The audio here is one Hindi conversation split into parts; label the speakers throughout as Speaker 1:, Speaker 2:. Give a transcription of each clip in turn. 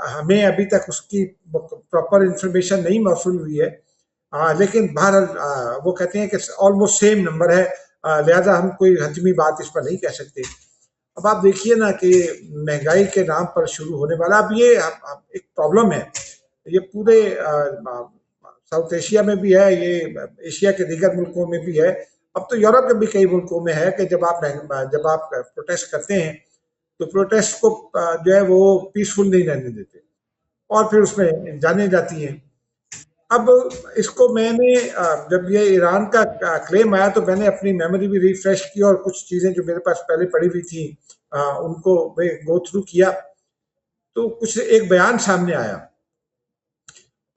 Speaker 1: हमें अभी तक उसकी प्रॉपर इंफॉर्मेशन नहीं मौसूल हुई है। लेकिन बहरहाल वो कहते हैं कि ऑलमोस्ट सेम नंबर है, लिहाजा हम कोई हतमी बात इस पर नहीं कह सकते। अब आप देखिए ना कि महंगाई के नाम पर शुरू होने वाला अब ये एक प्रॉब्लम है। ये पूरे साउथ एशिया में भी है, ये एशिया के दीगर मुल्कों में भी है, अब तो यूरोप के भी कई मुल्कों में है कि जब आप प्रोटेस्ट करते हैं तो प्रोटेस्ट को जो है वो पीसफुल नहीं रहने देते और फिर उसमें जाने जाती हैं। अब इसको मैंने जब ये ईरान का क्लेम आया तो मैंने अपनी मेमोरी भी रिफ्रेश की और कुछ चीज़ें जो मेरे पास पहले पड़ी हुई थी उनको मैं गो थ्रू किया, तो कुछ एक बयान सामने आया।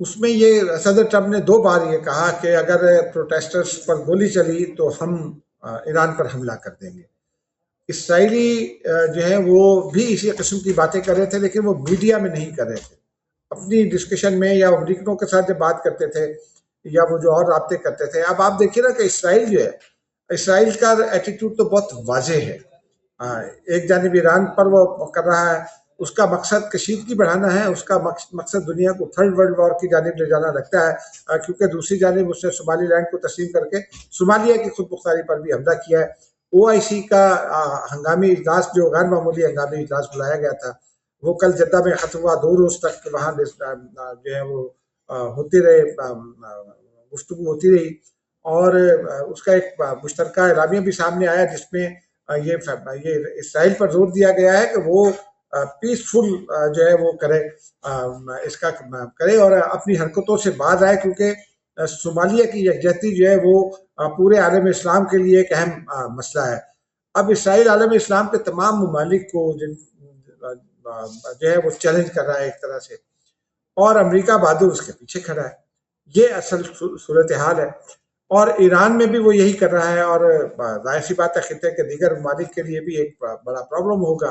Speaker 1: उसमें ये सदर ट्रम्प ने 2 बार ये कहा कि अगर प्रोटेस्टर्स पर गोली चली तो हम ईरान पर हमला कर देंगे। इसराइली जो है वो भी इसी किस्म की बातें कर रहे थे, लेकिन वो मीडिया में नहीं कर रहे थे। अपनी डिस्कशन में या अमरीकनों के साथ जब बात करते थे या वो जो और राब्ते करते थे। अब आप देखिए ना कि इसराइल जो है, इसराइल का एटीट्यूड तो बहुत वाज़ेह है। एक जानिब ईरान पर वो कर रहा है, उसका मकसद कशीदगी बढ़ाना है, उसका मकसद दुनिया को थर्ड वर्ल्ड वॉर की जानिब ले जाना लगता है, क्योंकि दूसरी जानिब उसने सोमालीलैंड को तस्लीम करके सोमालिया की खुद मुख्तारी पर भी हमला किया है। ओआईसी का हंगामी इजलास, जो गैर मामूली हंगामी इजलास बुलाया गया था, वो कल जद्दा में खत्म हुआ। 2 रोज तक वहाँ जो है वो होते रहे, गुफ्तगू होती रही और उसका एक मुश्तरका एलामिया भी सामने आया जिसमें ये इसराइल पर जोर दिया गया है कि वो पीसफुल जो है वो करे, इसका करे और अपनी हरकतों से बाज आए, क्योंकि सोमालिया की यकजहती जो है वो पूरे आलम इस्लाम के लिए एक अहम मसला है। अब इसराइल आलम इस्लाम के तमाम ममालिक को जो है वो चैलेंज कर रहा है एक तरह से, और अमेरिका बहादुर उसके पीछे खड़ा है। ये असल सूरत हाल है और ईरान में भी वो यही कर रहा है और जाहिर सी बात है खित्ते के दीगर ममालिक के लिए भी एक बड़ा प्रॉब्लम होगा।